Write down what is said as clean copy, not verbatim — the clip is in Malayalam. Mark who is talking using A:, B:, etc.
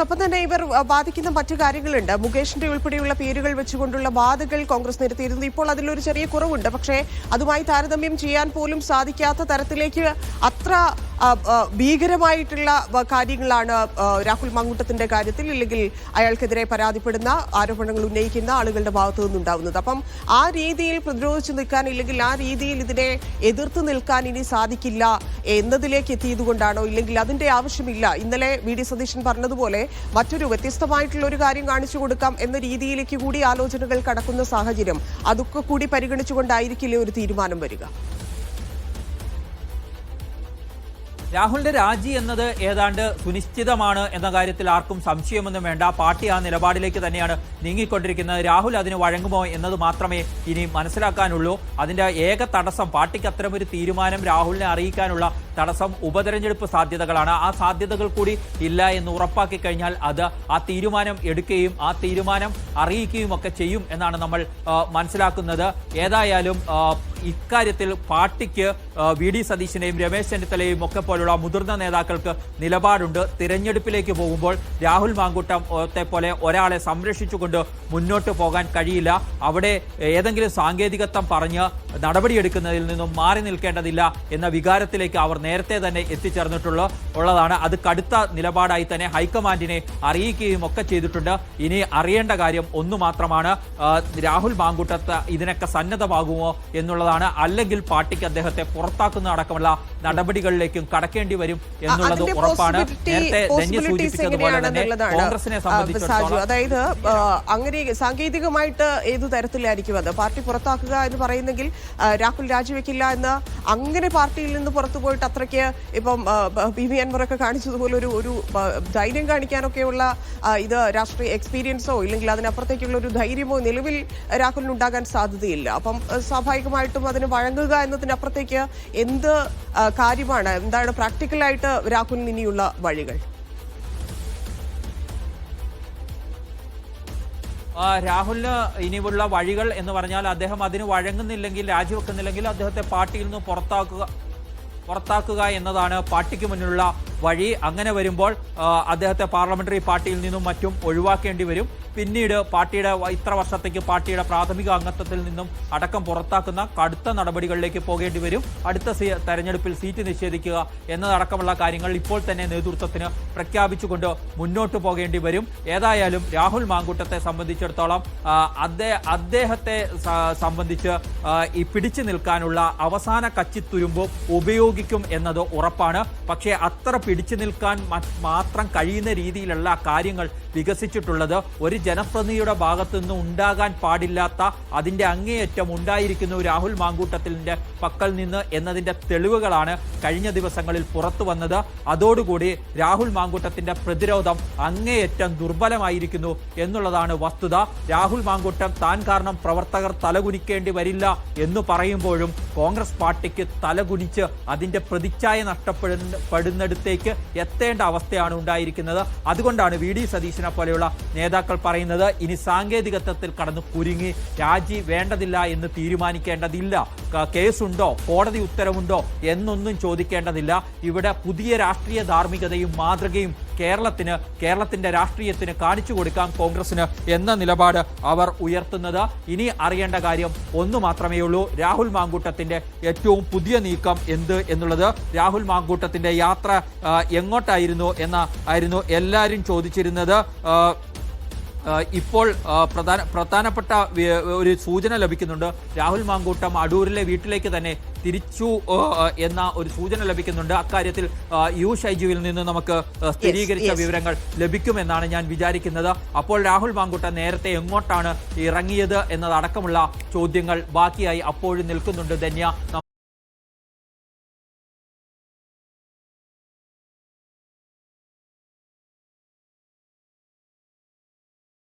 A: ഒപ്പം തന്നെ ഇവർ ബാധിക്കുന്ന മറ്റു കാര്യങ്ങളുണ്ട്. മുകേഷിന്റെ ഉൾപ്പെടെയുള്ള പേരുകൾ വെച്ചുകൊണ്ടുള്ള വാദങ്ങൾ കോൺഗ്രസ് നിരത്തിയിരുന്നു. ഇപ്പോൾ അതിലൊരു ചെറിയ കുറവുണ്ട്. പക്ഷേ അതുമായി താരതമ്യം ചെയ്യാൻ പോലും സാധിക്കാത്ത തരത്തിലേക്ക് അത്ര ഭീകരമായിട്ടുള്ള കാര്യങ്ങളാണ് രാഹുൽ മാങ്കൂട്ടത്തിന്റെ കാര്യത്തിൽ ഇല്ലെങ്കിൽ അയാൾക്കെതിരെ പരാതിപ്പെടുന്ന ആരോപണങ്ങൾ ഉന്നയിക്കുന്ന ആളുകളുടെ ഭാഗത്തു നിന്നുണ്ടാവുന്നത്. അപ്പം ആ രീതിയിൽ പ്രതിരോധിച്ചു നിൽക്കാൻ ഇല്ലെങ്കിൽ ആ രീതിയിൽ ഇതിനെ എതിർത്ത് നിൽക്കാൻ ഇനി സാധിക്കില്ല എന്നതിലേക്ക് എത്തിയതുകൊണ്ടാണോ, ഇല്ലെങ്കിൽ അതിന്റെ ആവശ്യമില്ല, ഇന്നലെ വി.ഡി. സതീശൻ പറഞ്ഞതുപോലെ മറ്റൊരു വ്യത്യസ്തമായിട്ടുള്ള ഒരു കാര്യം കാണിച്ചു കൊടുക്കാം എന്ന രീതിയിലേക്ക് കൂടി ആലോചനകൾ കടക്കുന്ന സാഹചര്യം, അതൊക്കെ കൂടി പരിഗണിച്ചുകൊണ്ടായിരിക്കില്ലേ ഒരു തീരുമാനം വരിക?
B: രാഹുലിന്റെ രാജി എന്നത് ഏതാണ്ട് സുനിശ്ചിതമാണ് എന്ന കാര്യത്തിൽ ആർക്കും സംശയമൊന്നും വേണ്ട. പാർട്ടി ആ നിലപാടിലേക്ക് തന്നെയാണ് നീങ്ങിക്കൊണ്ടിരിക്കുന്നത്. രാഹുൽ അതിന് വഴങ്ങുമോ എന്നത് മാത്രമേ ഇനി മനസ്സിലാക്കാനുള്ളൂ. അതിന്റെ ഏക തടസ്സം, പാർട്ടിക്ക് അത്തരമൊരു തീരുമാനം രാഹുലിനെ അറിയിക്കാനുള്ള തടസ്സം ഉപതെരഞ്ഞെടുപ്പ് സാധ്യതകളാണ്. ആ സാധ്യതകൾ കൂടി ഇല്ല എന്ന് ഉറപ്പാക്കി കഴിഞ്ഞാൽ അത് ആ തീരുമാനം എടുക്കുകയും ആ തീരുമാനം അറിയിക്കുകയും ഒക്കെ ചെയ്യും എന്നാണ് നമ്മൾ മനസ്സിലാക്കുന്നത്. ഏതായാലും ഇക്കാര്യത്തിൽ പാർട്ടിക്ക് വി.ഡി. സതീശനെയും രമേശ് ചെന്നിത്തലയും ഒക്കെ പോലുള്ള മുതിർന്ന നേതാക്കൾക്ക് നിലപാടുണ്ട്. തിരഞ്ഞെടുപ്പിലേക്ക് പോകുമ്പോൾ രാഹുൽ മാങ്കൂട്ടത്തെ പോലെ ഒരാളെ സംരക്ഷിച്ചുകൊണ്ട് മുന്നോട്ട് പോകാൻ കഴിയില്ല. അവിടെ ഏതെങ്കിലും സാങ്കേതികത്വം പറഞ്ഞ് നടപടിയെടുക്കുന്നതിൽ നിന്നും മാറി നിൽക്കേണ്ടതില്ല എന്ന വികാരത്തിലേക്ക് അവർ നേരത്തെ തന്നെ എത്തിച്ചേർന്നിട്ടുള്ളതാണ്. അത് കടുത്ത നിലപാടായി തന്നെ ഹൈക്കമാൻഡിനെ അറിയിക്കുകയും ഒക്കെ ചെയ്തിട്ടുണ്ട്. ഇനി അറിയേണ്ട കാര്യം ഒന്നു മാത്രമാണ്, രാഹുൽ മാങ്കൂട്ടത്ത് ഇതിനൊക്കെ സന്നദ്ധമാകുമോ എന്നുള്ളതാണ്. അല്ലെങ്കിൽ പാർട്ടിക്ക് അദ്ദേഹത്തെ പുറത്താക്കുന്ന അടക്കമുള്ള നടപടികളിലേക്കും കടക്കേണ്ടി വരും എന്നുള്ളത് ഉറപ്പാണ്. നേരത്തെ ധന്യ സൂചിപ്പിച്ചതുപോലെ തന്നെ കോൺഗ്രസിനെ സംബന്ധിച്ചിടത്തോളം,
A: അതായത് അങ്ങനെ സാങ്കേതികമായിട്ട് ഏതു തരത്തിലായിരിക്കും അത്? പാർട്ടി പുറത്താക്കുക എന്ന് പറയുന്നെങ്കിൽ രാഹുൽ രാജിവെക്കില്ല എന്ന് അങ്ങനെ പാർട്ടിയിൽ നിന്ന് പുറത്തു പോയിട്ട് അത്രയ്ക്ക് ഇപ്പം പി.വി. അൻവറൊക്കെ കാണിച്ചതുപോലെ ഒരു ധൈര്യം കാണിക്കാനൊക്കെയുള്ള ഇത് രാഷ്ട്രീയ എക്സ്പീരിയൻസോ ഇല്ലെങ്കിൽ അതിനപ്പുറത്തേക്കുള്ള ഒരു ധൈര്യമോ നിലവിൽ രാഹുലിന് ഉണ്ടാകാൻ സാധ്യതയില്ല. അപ്പം സ്വാഭാവികമായിട്ടും അതിന് വഴങ്ങുക എന്നതിനപ്പുറത്തേക്ക് എന്ത് കാര്യമാണ്, എന്താണ് പ്രാക്ടിക്കലായിട്ട് രാഹുലിന് ഇനിയുള്ള വഴികൾ?
B: രാഹുലിന് ഇനിയുള്ള വഴികൾ എന്ന് പറഞ്ഞാൽ, അദ്ദേഹം അതിന് വഴങ്ങുന്നില്ലെങ്കിൽ, രാജിവെക്കുന്നില്ലെങ്കിൽ അദ്ദേഹത്തെ പാർട്ടിയിൽ നിന്ന് പുറത്താക്കുക എന്നതാണ് പാർട്ടിക്ക് മുന്നിലുള്ള വഴി. അങ്ങനെ വരുമ്പോൾ അദ്ദേഹത്തെ പാർലമെന്ററി പാർട്ടിയിൽ നിന്നും മറ്റും ഒഴിവാക്കേണ്ടി വരും. പിന്നീട് പാർട്ടിയുടെ ഇത്ര വർഷത്തേക്ക് പാർട്ടിയുടെ പ്രാഥമിക അംഗത്വത്തിൽ നിന്നും അടക്കം പുറത്താക്കുന്ന കടുത്ത നടപടികളിലേക്ക് പോകേണ്ടി വരും. അടുത്ത തെരഞ്ഞെടുപ്പിൽ സീറ്റ് നിഷേധിക്കുക എന്നതടക്കമുള്ള കാര്യങ്ങൾ ഇപ്പോൾ തന്നെ നേതൃത്വത്തിന് പ്രഖ്യാപിച്ചുകൊണ്ട് മുന്നോട്ട് പോകേണ്ടി വരും. ഏതായാലും രാഹുൽ മാങ്കൂട്ടത്തെ സംബന്ധിച്ചിടത്തോളം അദ്ദേഹത്തെ സംബന്ധിച്ച് ഈ പിടിച്ചു നിൽക്കാനുള്ള അവസാന കച്ചിത്തുരുമ്പ് ഉപയോഗിക്കും എന്നത് ഉറപ്പാണ്. പക്ഷേ അത്ര പിടിച്ചു നിൽക്കാൻ മാത്രം കഴിയുന്ന രീതിയിലുള്ള കാര്യങ്ങൾ വികസിച്ചിട്ടുള്ളത് ഒരു ജനപ്രതിനിധിയുടെ ഭാഗത്തു നിന്ന് ഉണ്ടാകാൻ പാടില്ലാത്ത അതിന്റെ അങ്ങേയറ്റം ഉണ്ടായിരിക്കുന്നു രാഹുൽ മാങ്കൂട്ടത്തിന്റെ പക്കൽ നിന്ന് എന്നതിന്റെ തെളിവുകളാണ് കഴിഞ്ഞ ദിവസങ്ങളിൽ പുറത്തു വന്നത്. അതോടുകൂടി രാഹുൽ മാങ്കൂട്ടത്തിന്റെ പ്രതിരോധം അങ്ങേയറ്റം ദുർബലമായിരിക്കുന്നു എന്നുള്ളതാണ് വസ്തുത. രാഹുൽ മാങ്കൂട്ടം താൻ കാരണം പ്രവർത്തകർ തലകുനിക്കേണ്ടി വരില്ല എന്ന് പറയുമ്പോഴും കോൺഗ്രസ് പാർട്ടിക്ക് തലകുനിച്ച് അതിന്റെ പ്രതിച്ഛായ നഷ്ടപ്പെടുന്നിടത്തേക്ക് എത്തേണ്ട അവസ്ഥയാണ് ഉണ്ടായിരിക്കുന്നത്. അതുകൊണ്ടാണ് വി.ഡി. സതീശനെ പോലെയുള്ള നേതാക്കൾ പറയുന്നത്, ഇനി സാങ്കേതികത്വത്തിൽ കടന്നു കുരുങ്ങി രാജി വേണ്ടതില്ല എന്ന് തീരുമാനിക്കേണ്ടതില്ല. കേസുണ്ടോ, കോടതി ഉത്തരവുണ്ടോ എന്നൊന്നും ചോദിക്കേണ്ടതില്ല. ഇവിടെ പുതിയ രാഷ്ട്രീയ ധാർമ്മികതയും മാതൃകയും കേരളത്തിന്റെ രാഷ്ട്രീയത്തിന് കാണിച്ചു കൊടുക്കാം കോൺഗ്രസിന് എന്ന നിലപാട് അവർ ഉയർത്തുന്നത്. ഇനി അറിയേണ്ട കാര്യം ഒന്നു മാത്രമേ ഉള്ളൂ, രാഹുൽ മാങ്കൂട്ടത്തിന്റെ ഏറ്റവും പുതിയ നീക്കം എന്ത് എന്നുള്ളത്. രാഹുൽ മാങ്കൂട്ടത്തിന്റെ യാത്ര എങ്ങോട്ടായിരുന്നു ആയിരുന്നു എല്ലാവരും ചോദിച്ചിരുന്നത്. ഇപ്പോൾ പ്രധാനപ്പെട്ട ഒരു സൂചന ലഭിക്കുന്നുണ്ട്. രാഹുൽ മാങ്കൂട്ടം അടൂരിലെ വീട്ടിലേക്ക് തന്നെ തിരിച്ചു എന്ന ഒരു സൂചന ലഭിക്കുന്നുണ്ട്. അക്കാര്യത്തിൽ യു ഷൈജുവിൽ നിന്ന് നമുക്ക് സ്ഥിരീകരിച്ച വിവരങ്ങൾ ലഭിക്കുമെന്നാണ് ഞാൻ വിചാരിക്കുന്നത്. അപ്പോൾ രാഹുൽ മാങ്കൂട്ടം നേരത്തെ എങ്ങോട്ടാണ് ഇറങ്ങിയത് എന്നതടക്കമുള്ള ചോദ്യങ്ങൾ ബാക്കിയായി അപ്പോഴും നിൽക്കുന്നുണ്ട് ധന്യ.